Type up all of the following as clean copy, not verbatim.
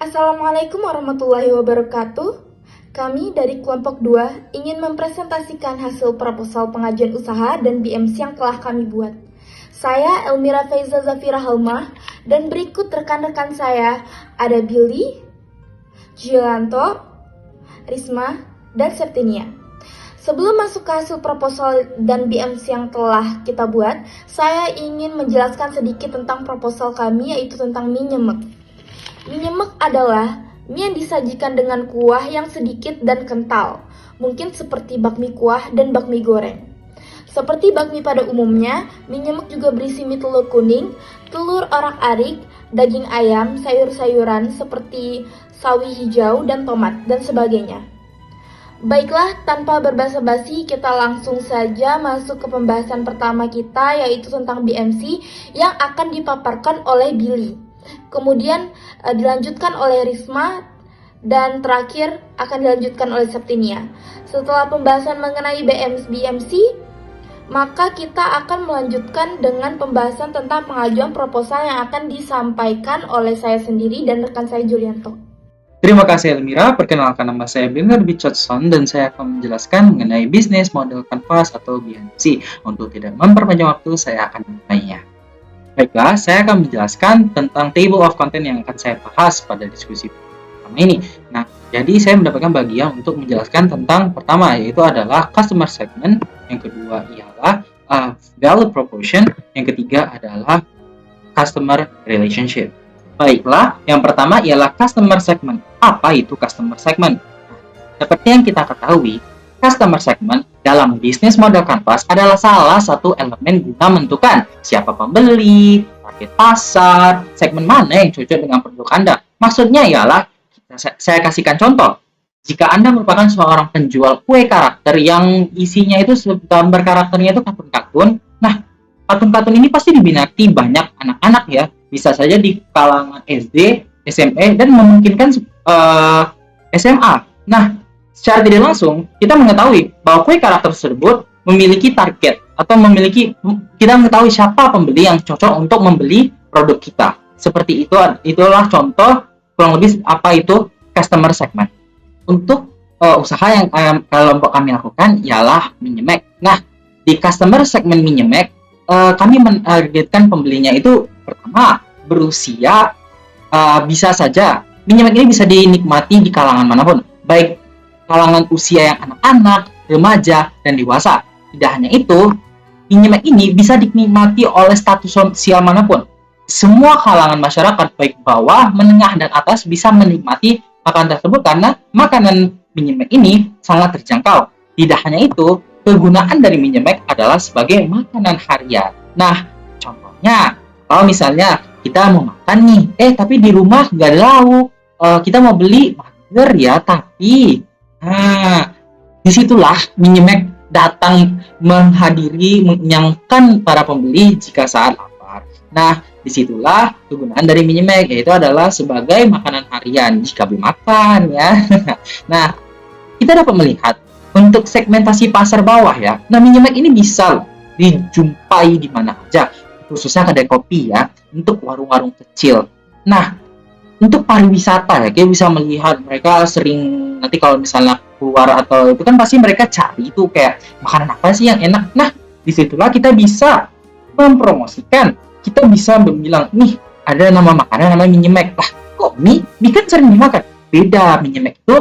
Assalamualaikum warahmatullahi wabarakatuh. Kami dari kelompok 2 ingin mempresentasikan hasil proposal pengajuan usaha dan BMC yang telah kami buat. Saya Elmira Faiza Zafira Halmah dan berikut rekan-rekan saya ada Billy, Gianto, Risma, dan Septinia. Sebelum masuk ke hasil proposal dan BMC yang telah kita buat, saya ingin menjelaskan sedikit tentang proposal kami, yaitu tentang mie nyemek. Mie nyemek adalah mie yang disajikan dengan kuah yang sedikit dan kental, mungkin seperti bakmi kuah dan bakmi goreng. Seperti bakmi pada umumnya, mie nyemek juga berisi mie telur kuning, telur orak-arik, daging ayam, sayur-sayuran seperti sawi hijau dan tomat, dan sebagainya. Baiklah, tanpa berbasa-basi, kita langsung saja masuk ke pembahasan pertama kita, yaitu tentang BMC yang akan dipaparkan oleh Billy. Kemudian dilanjutkan oleh Risma, dan terakhir akan dilanjutkan oleh Septinia. Setelah pembahasan mengenai BMC, maka kita akan melanjutkan dengan pembahasan tentang pengajuan proposal yang akan disampaikan oleh saya sendiri dan rekan saya Julianto. Terima kasih Elmira, perkenalkan nama saya Billy Bichotson dan saya akan menjelaskan mengenai bisnis model kanvas atau BMC. Untuk tidak memperpanjang waktu, saya akan memulainya. Baiklah, saya akan menjelaskan tentang table of content yang akan saya bahas pada diskusi pertama ini. Nah, jadi saya mendapatkan bagian untuk menjelaskan tentang pertama, yaitu adalah customer segment, yang kedua ialah value proposition, yang ketiga adalah customer relationship. Baiklah, yang pertama ialah customer segment. Apa itu customer segment? Seperti yang kita ketahui, customer segment dalam bisnis model kanvas adalah salah satu elemen guna menentukan siapa pembeli, target pasar, segmen mana yang cocok dengan produk Anda. Maksudnya ialah, saya kasihkan contoh. Jika Anda merupakan seorang penjual kue karakter yang isinya itu gambar karakternya itu kartun-kartun, nah, kartun-kartun ini pasti diminati banyak anak-anak ya. Bisa saja di kalangan SD, SMP, dan memungkinkan SMA. Nah, secara tidak langsung, kita mengetahui bahwa kue karakter tersebut memiliki target atau kita mengetahui siapa pembeli yang cocok untuk membeli produk kita. Seperti itulah contoh kurang lebih apa itu customer segment. Untuk usaha yang kelompok kami lakukan ialah mie nyemek. Nah, di customer segment mie nyemek, kami menargetkan pembelinya itu pertama berusia, bisa saja mie nyemek ini bisa dinikmati di kalangan manapun, baik kalangan usia yang anak-anak, remaja, dan dewasa. Tidak hanya itu, mie nyemek ini bisa dinikmati oleh status sosial manapun. Semua kalangan masyarakat, baik bawah, menengah, dan atas bisa menikmati makanan tersebut karena makanan mie nyemek ini sangat terjangkau. Tidak hanya itu, kegunaan dari mie nyemek adalah sebagai makanan harian. Nah, contohnya, kalau misalnya kita mau makan nih, tapi di rumah nggak ada lauk, kita mau beli mager ya, tapi disitulah mie nyemek datang mengenyangkan para pembeli jika saat lapar. Nah, disitulah kegunaan dari mie nyemek, yaitu adalah sebagai makanan harian jika beli makan ya. Nah, kita dapat melihat untuk segmentasi pasar bawah ya. Nah, mie nyemek ini bisa dijumpai di mana aja, khususnya kedai kopi ya, untuk warung-warung kecil. Nah, untuk pariwisata ya, kita bisa melihat mereka sering nanti kalau misalnya keluar atau itu kan pasti mereka cari itu kayak makanan apa sih yang enak. Nah, disitulah kita bisa mempromosikan, kita bisa bilang nih ada nama makanan namanya mie nyemek. Lah, kok mie kan sering dimakan. Beda, mie nyemek itu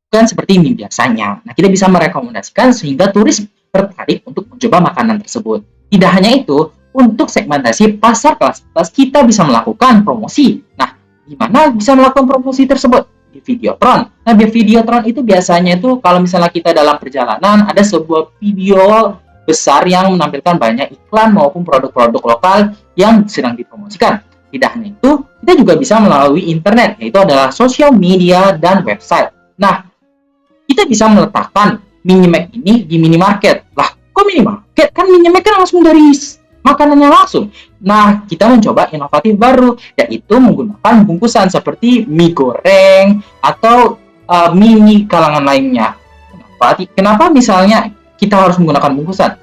bukan seperti mie biasanya. Nah, kita bisa merekomendasikan sehingga turis tertarik untuk mencoba makanan tersebut. Tidak hanya itu, untuk segmentasi pasar kelas atas kita bisa melakukan promosi. Nah, di mana bisa melakukan promosi tersebut? Di Videotron. Nah, di Videotron itu biasanya itu kalau misalnya kita dalam perjalanan ada sebuah video besar yang menampilkan banyak iklan maupun produk-produk lokal yang sedang dipromosikan. Tidak hanya itu, kita juga bisa melalui internet, yaitu adalah sosial media dan website. Nah, kita bisa meletakkan mie nyemek ini di minimarket. Lah, kok minimarket? Kan mie nyemek kan langsung dari makanannya langsung. Nah, kita mencoba inovatif baru, yaitu menggunakan bungkusan seperti mie goreng atau mie kalangan lainnya. Kenapa misalnya kita harus menggunakan bungkusan?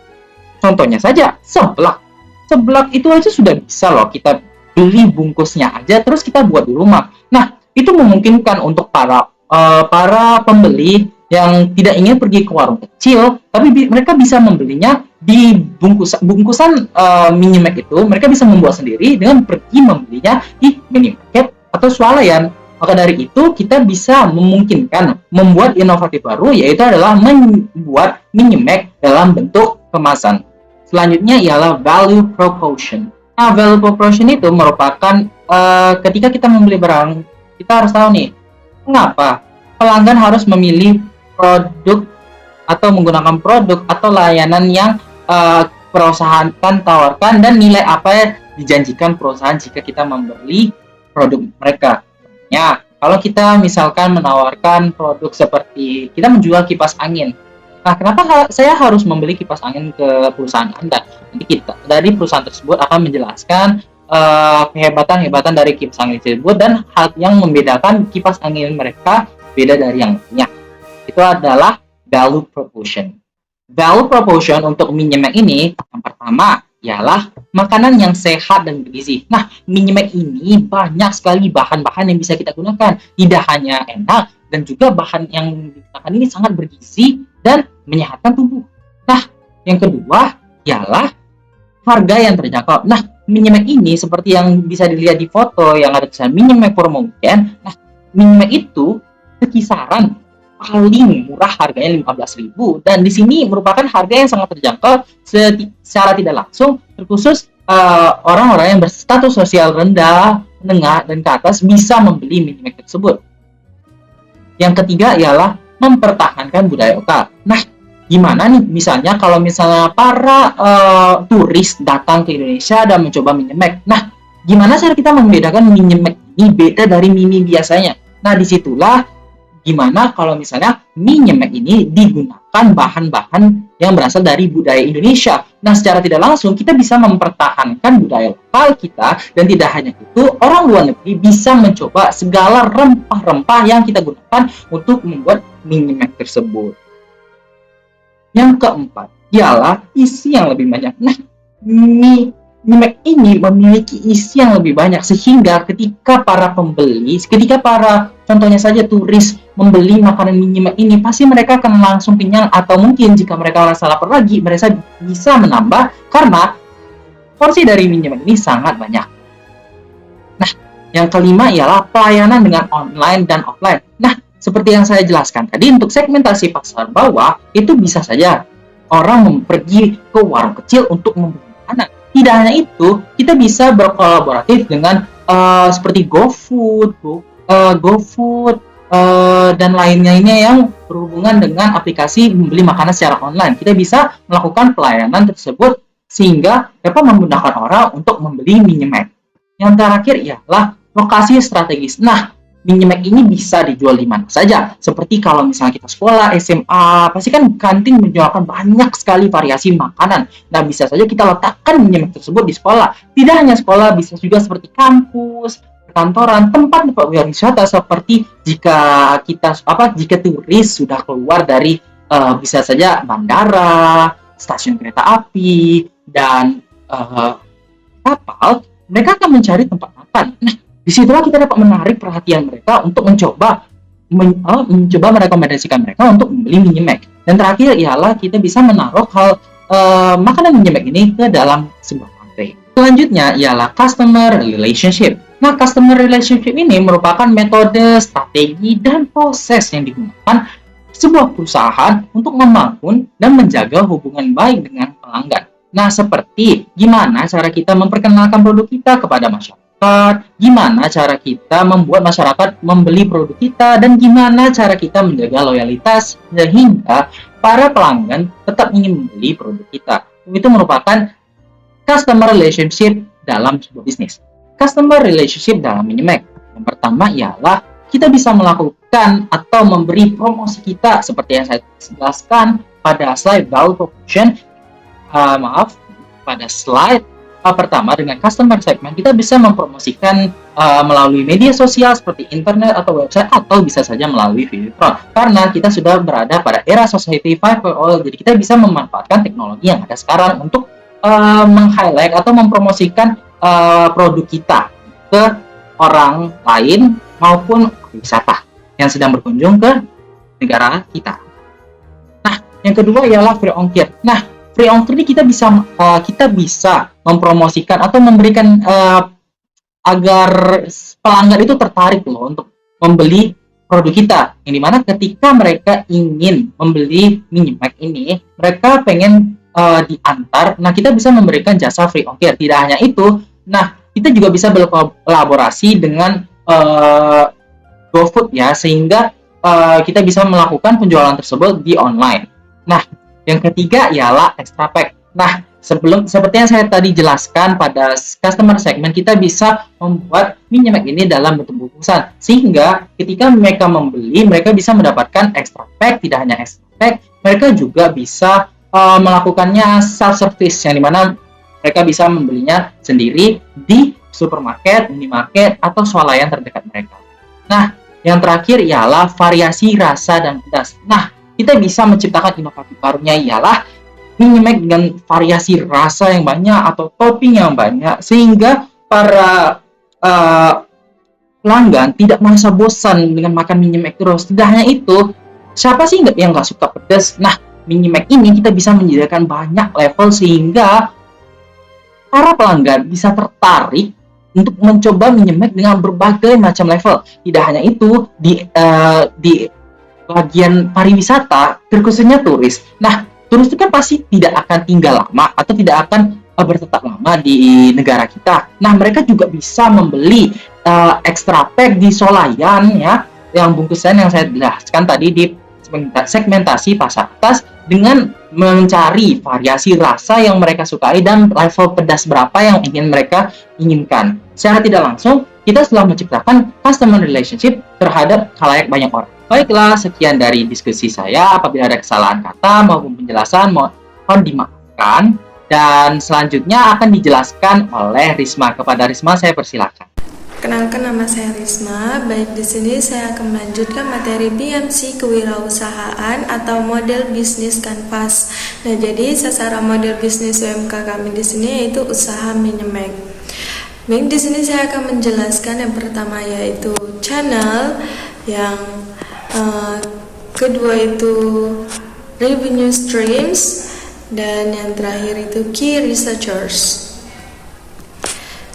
Contohnya saja, seblak. Seblak itu aja sudah bisa loh kita beli bungkusnya aja, terus kita buat di rumah. Nah, itu memungkinkan untuk para pembeli yang tidak ingin pergi ke warung kecil, tapi mereka bisa membelinya di bungkusan minimarket itu. Mereka bisa membuat sendiri dengan pergi membelinya di minimarket atau swalayan. Maka dari itu kita bisa memungkinkan membuat inovatif baru, yaitu adalah membuat minimarket dalam bentuk kemasan. Selanjutnya ialah value proposition. Nah, value proposition itu merupakan ketika kita membeli barang, kita harus tahu nih, mengapa pelanggan harus memilih produk atau menggunakan produk atau layanan yang perusahaan tawarkan, dan nilai apa yang dijanjikan perusahaan jika kita membeli produk mereka. Ya, kalau kita misalkan menawarkan produk seperti kita menjual kipas angin. Nah, kenapa saya harus membeli kipas angin ke perusahaan Anda? Nanti kita dari perusahaan tersebut akan menjelaskan kehebatan dari kipas angin tersebut dan hal yang membedakan kipas angin mereka beda dari yang lainnya. Itu adalah value proposition. Value proposition untuk minimarket ini yang pertama ialah makanan yang sehat dan bergizi. Nah, minimarket ini banyak sekali bahan-bahan yang bisa kita gunakan. Tidak hanya enak, dan juga bahan yang digunakan ini sangat bergizi dan menyehatkan tubuh. Nah, yang kedua ialah harga yang terjangkau. Nah, minimarket ini seperti yang bisa dilihat di foto yang ada tulisan minimarket for weekend. Nah, minimarket itu kisaran paling murah harganya 15.000, dan di sini merupakan harga yang sangat terjangkau secara tidak langsung, terkhusus orang-orang yang berstatus sosial rendah, menengah, dan ke atas bisa membeli minimarket tersebut. Yang ketiga ialah mempertahankan budaya lokal. Nah, gimana nih misalnya kalau misalnya para turis datang ke Indonesia dan mencoba minimarket. Nah, gimana cara kita membedakan minimarket ini beda dari mie biasanya? Nah, disitulah gimana kalau misalnya minimarket ini digunakan bahan-bahan yang berasal dari budaya Indonesia. Nah, secara tidak langsung kita bisa mempertahankan budaya lokal kita, dan tidak hanya itu, orang luar negeri bisa mencoba segala rempah-rempah yang kita gunakan untuk membuat minimarket tersebut. Yang keempat ialah isi yang lebih banyak. Nah, minimarket ini memiliki isi yang lebih banyak, sehingga ketika para pembeli, contohnya saja turis membeli makanan minimarket ini, pasti mereka akan langsung kenyang, atau mungkin jika mereka merasa lapar lagi, mereka bisa menambah karena porsi dari minimarket ini sangat banyak. Nah, yang kelima ialah pelayanan dengan online dan offline. Nah, seperti yang saya jelaskan tadi, untuk segmentasi pasar bawah, itu bisa saja orang pergi ke warung kecil untuk membeli makanan. Tidak hanya itu, kita bisa berkolaboratif dengan seperti GoFood, dan lain-lainnya yang berhubungan dengan aplikasi membeli makanan secara online. Kita bisa melakukan pelayanan tersebut sehingga dapat memudahkan orang untuk membeli minimarket. Yang terakhir ialah lokasi strategis. Nah, minimarket ini bisa dijual di mana saja. Seperti kalau misalnya kita sekolah, SMA, pasti kan kantin menjualkan banyak sekali variasi makanan. Nah, bisa saja kita letakkan minimarket tersebut di sekolah. Tidak hanya sekolah, bisa juga seperti kampus, kantoran, tempat wisata, seperti jika turis sudah keluar dari bisa saja bandara, stasiun kereta api, dan kapal, mereka akan mencari tempat makan. Nah, disitulah kita dapat menarik perhatian mereka untuk mencoba merekomendasikan mereka untuk membeli minimarket. Dan terakhir ialah kita bisa menaruh makanan minimarket ini ke dalam sebuah lantai. Selanjutnya ialah customer relationship. Nah, customer relationship ini merupakan metode, strategi, dan proses yang digunakan sebuah perusahaan untuk membangun dan menjaga hubungan baik dengan pelanggan. Nah, seperti gimana cara kita memperkenalkan produk kita kepada masyarakat, gimana cara kita membuat masyarakat membeli produk kita, dan gimana cara kita menjaga loyalitas sehingga para pelanggan tetap ingin membeli produk kita. Itu merupakan customer relationship dalam sebuah bisnis. Customer relationship dalam minimarket. Yang pertama ialah kita bisa melakukan atau memberi promosi kita seperti yang saya jelaskan pada slide value proposition. Pada slide pertama dengan customer segment, kita bisa mempromosikan melalui media sosial seperti internet atau website, atau bisa saja melalui Videotron. Karena kita sudah berada pada era Society 5.0, jadi kita bisa memanfaatkan teknologi yang ada sekarang untuk meng-highlight atau mempromosikan produk kita ke orang lain maupun wisata yang sedang berkunjung ke negara kita. Nah, yang kedua ialah free ongkir. Nah, free ongkir ini kita bisa mempromosikan atau memberikan agar pelanggan itu tertarik loh untuk membeli produk kita. Yang dimana ketika mereka ingin membeli Minimax ini, mereka pengen diantar. Nah, kita bisa memberikan jasa free ongkir. Tidak hanya itu, nah kita juga bisa berkolaborasi dengan GoFood ya, sehingga kita bisa melakukan penjualan tersebut di online. Nah, yang ketiga ialah extra pack. Nah, seperti yang saya tadi jelaskan pada customer segment, kita bisa membuat Minimax ini dalam bentuk bungkusan, sehingga ketika mereka membeli, mereka bisa mendapatkan extra pack. Tidak hanya extra pack, mereka juga bisa melakukannya self service, yang dimana mereka bisa membelinya sendiri di supermarket, minimarket, atau swalayan terdekat mereka. Nah, yang terakhir ialah variasi rasa dan pedas. Nah, kita bisa menciptakan inovasi barunya ialah Minimax dengan variasi rasa yang banyak atau topping yang banyak, sehingga para pelanggan tidak merasa bosan dengan makan Minimax terus. Tidak hanya itu, siapa sih yang nggak suka pedas? Nah, Minimax ini kita bisa menyediakan banyak level sehingga para pelanggan bisa tertarik untuk mencoba Minimax dengan berbagai macam level. Tidak hanya itu, di bagian pariwisata, terkhususnya turis. Nah, turis itu kan pasti tidak akan tinggal lama atau tidak akan bertetap lama di negara kita. Nah, mereka juga bisa membeli extra pack di swalayan ya, yang bungkusan yang saya jelaskan tadi di segmentasi pasar atas, dengan mencari variasi rasa yang mereka sukai dan level pedas berapa yang ingin mereka inginkan. Secara tidak langsung, kita telah menciptakan customer relationship terhadap khalayak banyak orang. Baiklah, sekian dari diskusi saya. Apabila ada kesalahan kata maupun penjelasan, mohon dimaafkan. Dan selanjutnya akan dijelaskan oleh Risma. Kepada Risma, saya persilakan. Kenalkan, nama saya Risma. Baik, di sini saya akan melanjutkan materi BMC kewirausahaan atau model bisnis kanvas. Nah, jadi sasaran model bisnis UMK kami di sini yaitu usaha Minimax. Baik, di sini saya akan menjelaskan yang pertama yaitu channel, yang kedua itu revenue streams, dan yang terakhir itu key researchers.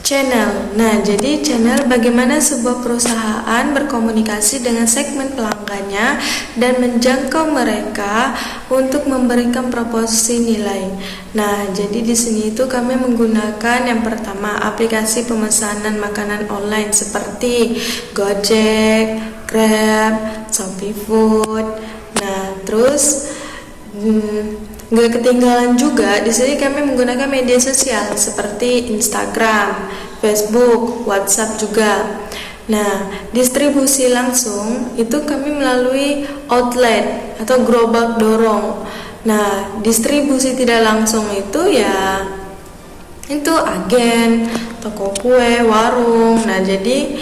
Channel. Nah, jadi channel bagaimana sebuah perusahaan berkomunikasi dengan segmen pelanggannya dan menjangkau mereka untuk memberikan proposisi nilai. Nah, jadi di sini itu kami menggunakan yang pertama aplikasi pemesanan makanan online seperti Gojek, Grab, Shopee Food. Nah, terus nggak ketinggalan juga di sini kami menggunakan media sosial seperti Instagram, Facebook, WhatsApp juga. Nah, distribusi langsung itu kami melalui outlet atau gerobak dorong. Nah, distribusi tidak langsung itu ya itu agen, toko kue, warung. Nah, jadi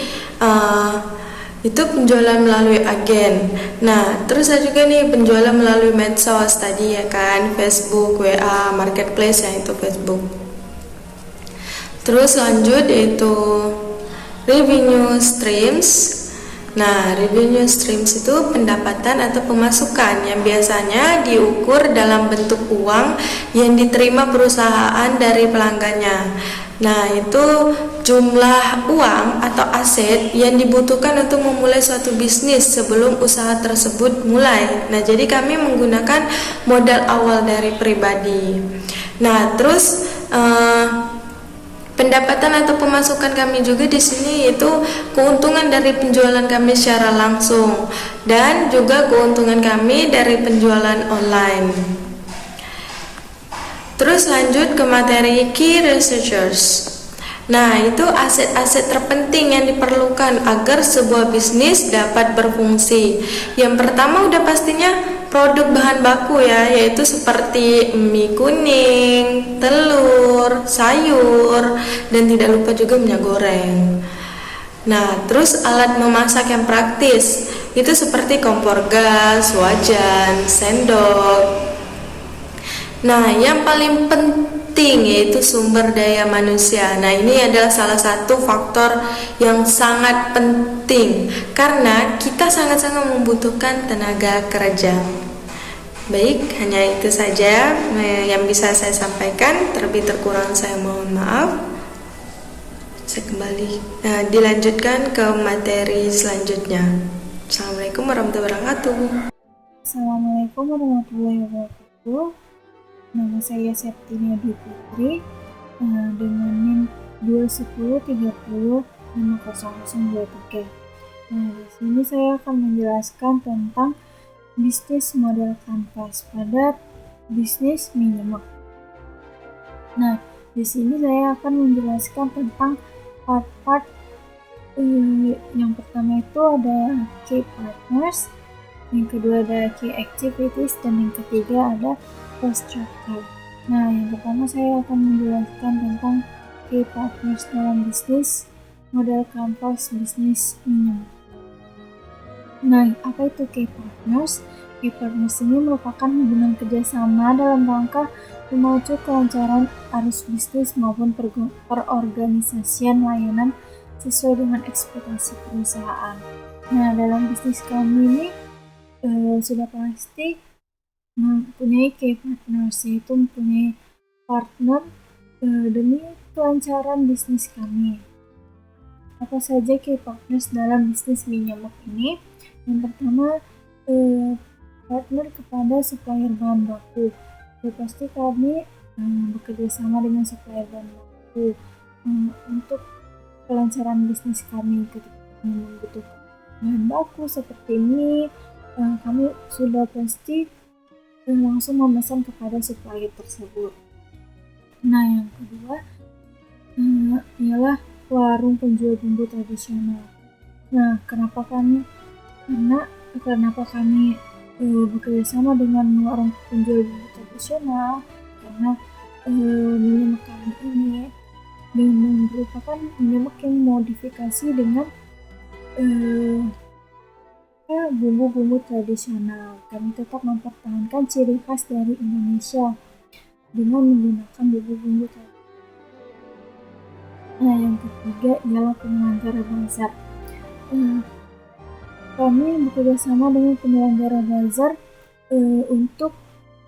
itu penjualan melalui agen. Nah, terus ada juga nih penjualan melalui medsos tadi ya kan, Facebook, WA, marketplace yang itu Facebook. Terus lanjut yaitu revenue streams. Nah, revenue streams itu pendapatan atau pemasukan yang biasanya diukur dalam bentuk uang yang diterima perusahaan dari pelanggannya. Nah, itu jumlah uang atau aset yang dibutuhkan untuk memulai suatu bisnis sebelum usaha tersebut mulai. Nah, jadi kami menggunakan modal awal dari pribadi. Nah, terus pendapatan atau pemasukan kami juga di sini yaitu keuntungan dari penjualan kami secara langsung dan juga keuntungan kami dari penjualan online. Terus lanjut ke materi key researchers. Nah, itu aset-aset terpenting yang diperlukan agar sebuah bisnis dapat berfungsi. Yang pertama udah pastinya produk bahan baku ya, yaitu seperti mie kuning, telur, sayur, dan tidak lupa juga minyak goreng. Nah, terus alat memasak yang praktis, itu seperti kompor gas, wajan, sendok. Nah, yang paling penting, yaitu sumber daya manusia. Nah, ini adalah salah satu faktor yang sangat penting karena kita sangat-sangat membutuhkan tenaga kerja. Baik, hanya itu saja yang bisa saya sampaikan. Terlebih terkurang saya mohon maaf. Saya kembali dilanjutkan ke materi selanjutnya. Assalamualaikum warahmatullahi wabarakatuh. Assalamualaikum warahmatullahi wabarakatuh. Nama saya Septinia Dwi Putri dengan NIM 210305003. Nah, di sini saya akan menjelaskan tentang bisnis model kanvas pada bisnis Minyemek. Nah, di sini saya akan menjelaskan tentang part-part. Yang pertama itu ada key partners, yang kedua ada key activities, dan yang ketiga ada cost structure. Nah, yang pertama saya akan menjelaskan tentang key partners dalam bisnis model kanvas bisnis Minyemek. Nah, apa itu key partners? Key partners ini merupakan hubungan kerjasama dalam rangka memacu kelancaran arus bisnis maupun perorganisasian layanan sesuai dengan ekspektasi perusahaan. Nah, dalam bisnis kami ini sudah pasti mempunyai key partners, yaitu mempunyai partner demi kelancaran bisnis kami. Apa saja key partners dalam bisnis Minyemek ini? Yang pertama, partner kepada supplier bahan baku. Sudah pasti kami bekerja sama dengan supplier bahan baku untuk kelancaran bisnis kami. Ketika kami membutuhkan bahan baku seperti ini, kami sudah pasti langsung memesan kepada supplier tersebut. Nah, yang kedua ialah warung penjual bumbu tradisional. Nah, kenapa kami bekerja sama dengan warung penjual bumbu tradisional? Karena Minyemek kami ini merupakan Minyemek yang modifikasi dengan bumbu-bumbu tradisional. Kami tetap mempertahankan ciri khas dari Indonesia dengan menggunakan bumbu-bumbu tradisional. Nah, yang ketiga ialah penyelenggara bazar. Kami bekerja sama dengan penyelenggara bazar untuk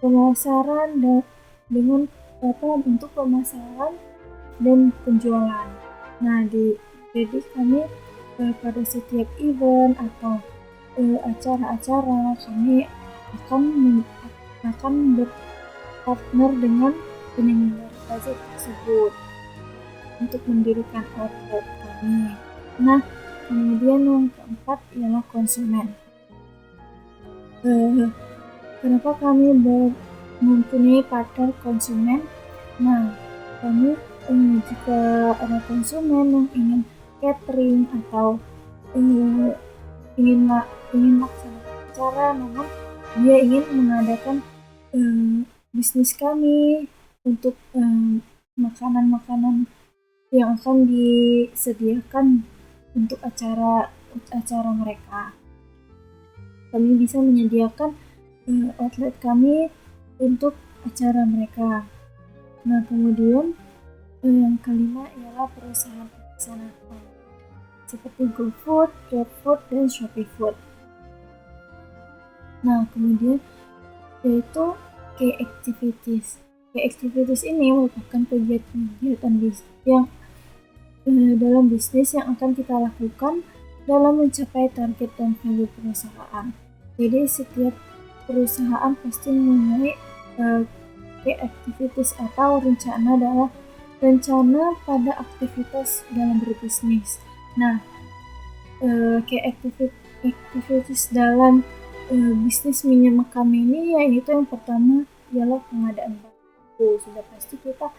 pemasaran dan penjualan. Nah, jadi kami pada setiap event atau acara-acara kami akan berpartner dengan penyelenggara bazar tersebut untuk mendirikan outlet kami. Nah, kemudian yang keempat ialah konsumen. Kenapa kami mempunyai partner konsumen? Nah, kami jika ada konsumen yang ingin catering atau ingin melaksanakan acara, namun dia ingin mengadakan bisnis kami untuk makanan-makanan yang akan disediakan untuk acara mereka. Kami bisa menyediakan outlet kami untuk acara mereka. Nah, kemudian yang kelima ialah perusahaan pemesanan seperti GoFood, GrabFood, dan ShopeeFood. Nah, kemudian yaitu key activities. Key activities ini merupakan kegiatan bisnis yang dalam bisnis yang akan kita lakukan dalam mencapai target dan value perusahaan. Jadi setiap perusahaan pasti mempunyai key activities atau rencana pada aktivitas dalam berbisnis. Nah, key activities dalam bisnis Minyemek kami ini yaitu yang pertama ialah pengadaan bahan baku. Sudah pasti kita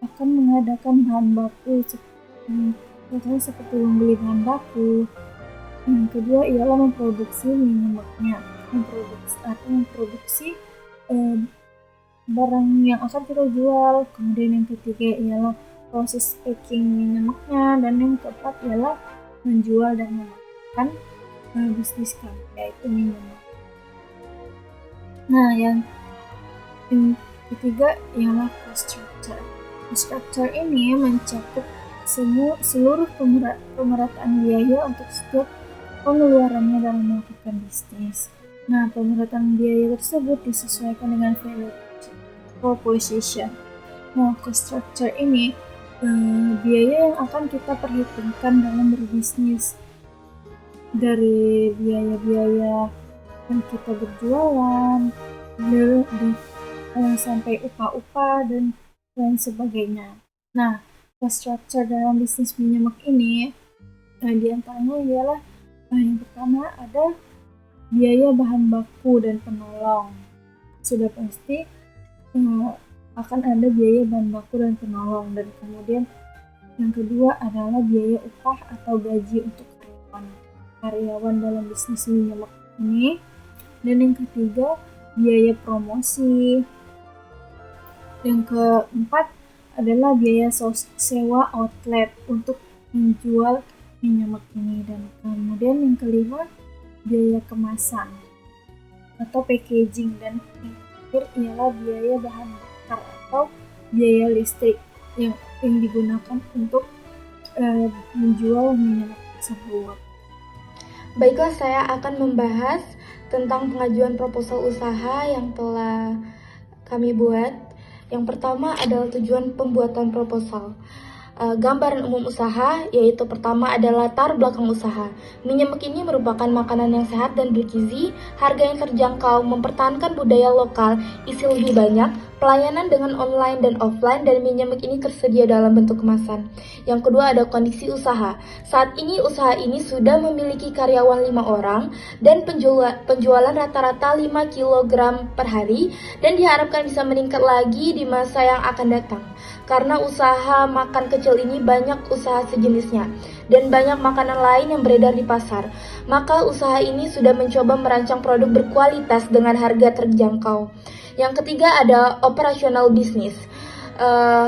akan mengadakan bahan baku seperti membeli bahan baku. Yang kedua ialah memproduksi Minyemeknya, memproduksi barang yang akan kita jual. Kemudian yang ketiga ialah proses packing Minyemeknya, dan yang keempat ialah menjual dan memasarkan bisnis kami yaitu Minyemek. Nah, yang Ketiga ialah cost structure. Cost structure ini mencakup seluruh pemerataan biaya untuk setiap pengeluarannya dalam melakukan bisnis. Nah, pemerataan biaya tersebut disesuaikan dengan value proposition. Nah, cost structure ini biaya yang akan kita perhitungkan dalam berbisnis, dari biaya-biaya yang kita berjualan, sampai upah-upah dan lain sebagainya. Nah, cost structure dalam bisnis minyak ini diantaranya ialah yang pertama ada biaya bahan baku dan penolong. Sudah pasti akan ada biaya bahan baku dan penolong, dan kemudian yang kedua adalah biaya upah atau gaji untuk karyawan dalam bisnis minyak ini, dan yang ketiga biaya promosi. Yang keempat adalah biaya sewa outlet untuk menjual minyak ini, dan kemudian yang kelima biaya kemasan atau packaging, dan yang terakhir ialah biaya bahan bakar atau biaya listrik yang digunakan untuk menjual minyak tersebut. Baiklah, saya akan membahas tentang pengajuan proposal usaha yang telah kami buat. Yang pertama adalah tujuan pembuatan proposal. Gambaran umum usaha, yaitu pertama adalah latar belakang usaha. Minyak ini merupakan makanan yang sehat dan bergizi, harga yang terjangkau, mempertahankan budaya lokal, isi lebih banyak, pelayanan dengan online dan offline, dan minyak ini tersedia dalam bentuk kemasan. Yang kedua ada kondisi usaha. Saat ini usaha ini sudah memiliki karyawan 5 orang dan penjualan rata-rata 5 kg per hari, dan diharapkan bisa meningkat lagi di masa yang akan datang. Karena usaha makan kecil ini banyak usaha sejenisnya dan banyak makanan lain yang beredar di pasar, maka usaha ini sudah mencoba merancang produk berkualitas dengan harga terjangkau. Yang ketiga ada operasional bisnis,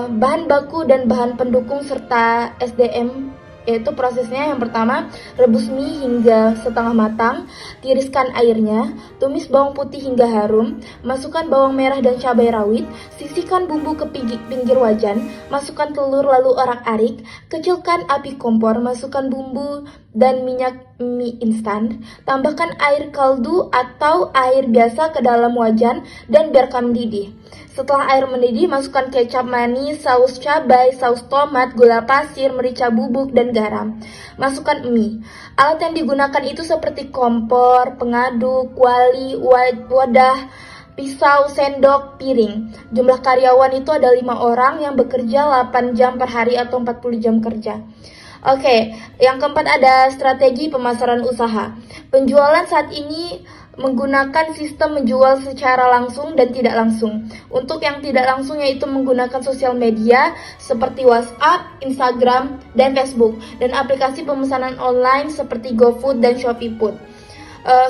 bahan baku dan bahan pendukung serta SDM, yaitu prosesnya yang pertama rebus mie hingga setengah matang, tiriskan airnya, tumis bawang putih hingga harum, masukkan bawang merah dan cabai rawit, sisihkan bumbu ke pinggir wajan, masukkan telur lalu orak-arik, kecilkan api kompor, masukkan bumbu dan minyak mie instan, tambahkan air kaldu atau air biasa ke dalam wajan dan biarkan mendidih. Setelah air mendidih, masukkan kecap manis, saus cabai, saus tomat, gula pasir, merica bubuk, dan garam. Masukkan mie. Alat yang digunakan itu seperti kompor, pengaduk, kuali, wadah, pisau, sendok, piring. Jumlah karyawan itu ada 5 orang yang bekerja 8 jam per hari atau 40 jam kerja. Oke, yang keempat ada strategi pemasaran usaha. Penjualan saat ini menggunakan sistem menjual secara langsung dan tidak langsung. Untuk yang tidak langsung yaitu menggunakan sosial media seperti WhatsApp, Instagram, dan Facebook, dan aplikasi pemesanan online seperti GoFood dan ShopeeFood.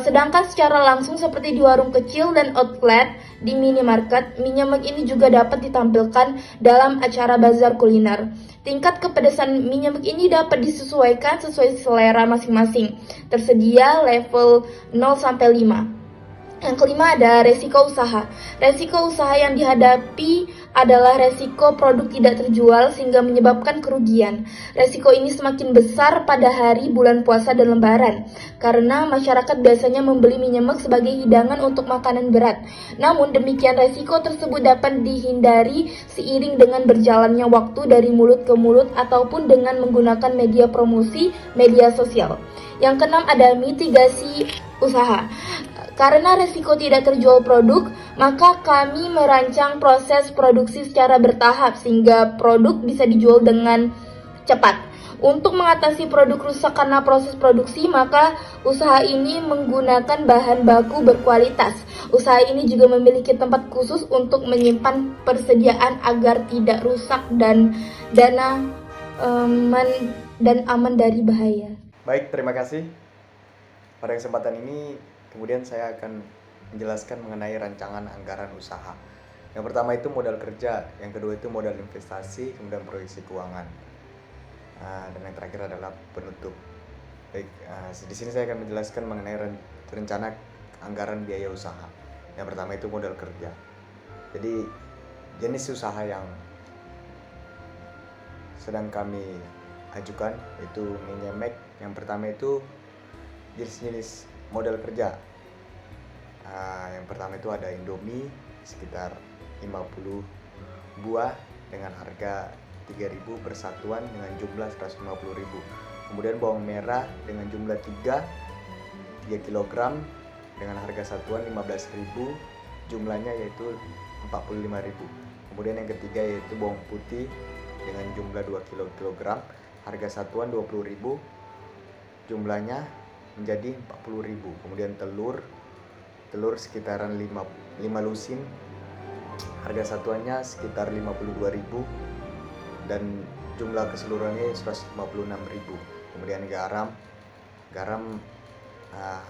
Sedangkan secara langsung seperti di warung kecil dan outlet di minimarket, minyak ini juga dapat ditampilkan dalam acara bazar kuliner. Tingkat kepedasan minyak ini dapat disesuaikan sesuai selera masing-masing. Tersedia level 0-5. Yang kelima ada resiko usaha. Resiko usaha yang dihadapi adalah resiko produk tidak terjual sehingga menyebabkan kerugian. Resiko ini semakin besar pada hari bulan puasa dan lebaran karena masyarakat biasanya membeli minyak sebagai hidangan untuk makanan berat. Namun demikian resiko tersebut dapat dihindari seiring dengan berjalannya waktu dari mulut ke mulut ataupun dengan menggunakan media promosi, media sosial. Yang keenam ada mitigasi usaha. Karena resiko tidak terjual produk, maka kami merancang proses produksi secara bertahap sehingga produk bisa dijual dengan cepat. Untuk mengatasi produk rusak karena proses produksi, maka usaha ini menggunakan bahan baku berkualitas. Usaha ini juga memiliki tempat khusus untuk menyimpan persediaan agar tidak rusak dan aman dari bahaya. Baik, terima kasih. Pada kesempatan ini, kemudian saya akan menjelaskan mengenai rancangan anggaran usaha. Yang pertama itu modal kerja, yang kedua itu modal investasi, kemudian proyeksi keuangan, dan yang terakhir adalah penutup. Baik, di sini saya akan menjelaskan mengenai rencana anggaran biaya usaha. Yang pertama itu modal kerja. Jadi jenis usaha yang sedang kami ajukan itu menyemek. Yang pertama itu jenis-jenis modal kerja. Yang pertama itu ada Indomie sekitar 50 buah dengan harga 3.000 per satuan dengan jumlah 150.000. Kemudian bawang merah dengan jumlah 3 kg dengan harga satuan 15.000, jumlahnya yaitu 45.000. Kemudian yang ketiga yaitu bawang putih dengan jumlah 2 kg, harga satuan 20.000, jumlahnya menjadi 40.000. Kemudian telur sekitaran 5 lusin, harga satuannya sekitar 52.000 dan jumlah keseluruhannya 156.000. Kemudian garam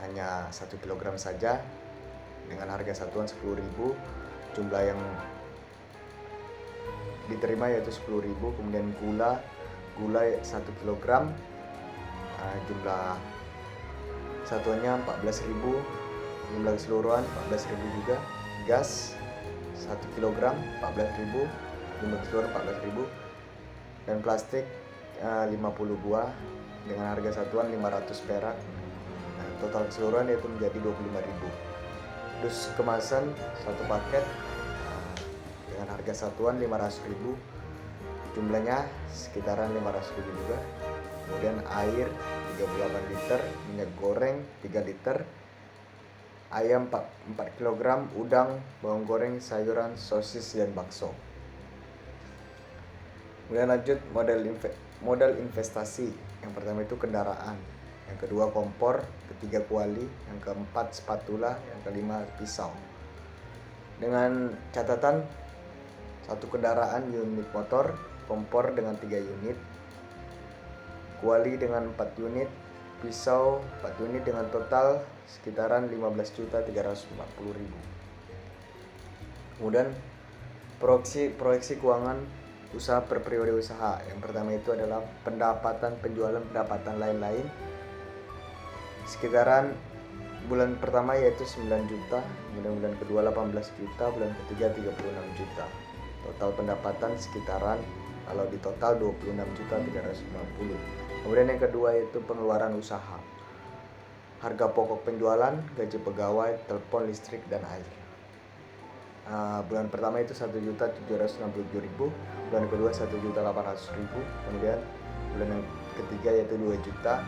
hanya 1 kg saja dengan harga satuan 10.000, jumlah yang diterima yaitu 10.000. Kemudian gula 1 kg, jumlah satuannya 14.000, jumlah keseluruhan 14.000 juga. Gas 1 kg 14.000, jumlah keseluruhan 14.000. Dan plastik 50 buah dengan harga satuan 500 perak. Total keseluruhan yaitu menjadi 25.000. Dus kemasan 1 paket dengan harga satuan 500.000, jumlahnya sekitaran 500.000 juga. Kemudian air 38 liter, minyak goreng 3 liter, ayam 4 kg, udang, bawang goreng, sayuran, sosis, dan bakso. Kemudian lanjut modal investasi. Yang pertama itu kendaraan, yang kedua kompor, ketiga kuali, yang keempat spatula, yang kelima pisau. Dengan catatan 1 kendaraan unit motor, kompor dengan 3 unit, kuali dengan 4 unit, pisau 4 unit dengan total sekitaran 15.340.000. Kemudian proyeksi keuangan usaha per periode usaha. Yang pertama itu adalah pendapatan penjualan, pendapatan lain-lain sekitaran bulan pertama yaitu 9 juta, kemudian bulan kedua 18 juta, bulan ketiga 36 juta. Total pendapatan sekitaran kalau di total 26.350. Kemudian yang kedua yaitu pengeluaran usaha. Harga pokok penjualan, gaji pegawai, telepon, listrik, dan air. Bulan pertama itu 1.767.000, bulan kedua 1.800.000, kemudian bulan yang ketiga yaitu 2 juta.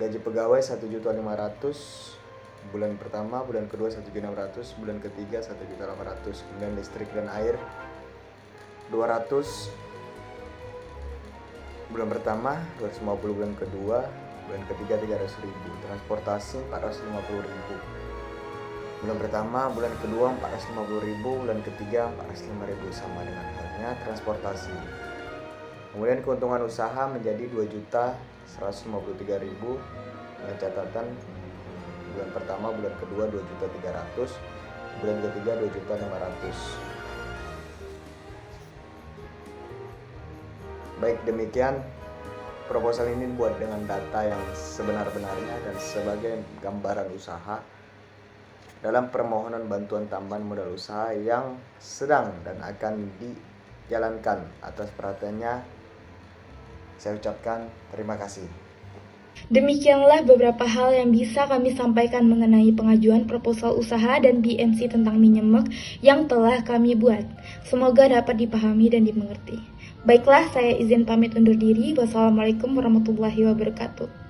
Gaji pegawai 1.500.000, bulan pertama, bulan kedua 1.600.000, bulan ketiga 1.800.000. Kemudian listrik dan air 200 bulan pertama, 250 bulan kedua, bulan ketiga 300.000. Transportasi 450.000. Bulan pertama, bulan kedua 450.000, bulan ketiga 405.000, sama dengan halnya transportasi. Kemudian keuntungan usaha menjadi 2.153.000 dengan catatan bulan pertama, bulan kedua 2.300.000, bulan ketiga 2.500.000. Baik, demikian proposal ini dibuat dengan data yang sebenar-benarnya dan sebagai gambaran usaha dalam permohonan bantuan tambahan modal usaha yang sedang dan akan dijalankan. Atas perhatiannya saya ucapkan terima kasih. Demikianlah beberapa hal yang bisa kami sampaikan mengenai pengajuan proposal usaha dan BMC tentang Minyemek yang telah kami buat. Semoga dapat dipahami dan dimengerti. Baiklah, saya izin pamit undur diri. Wassalamualaikum warahmatullahi wabarakatuh.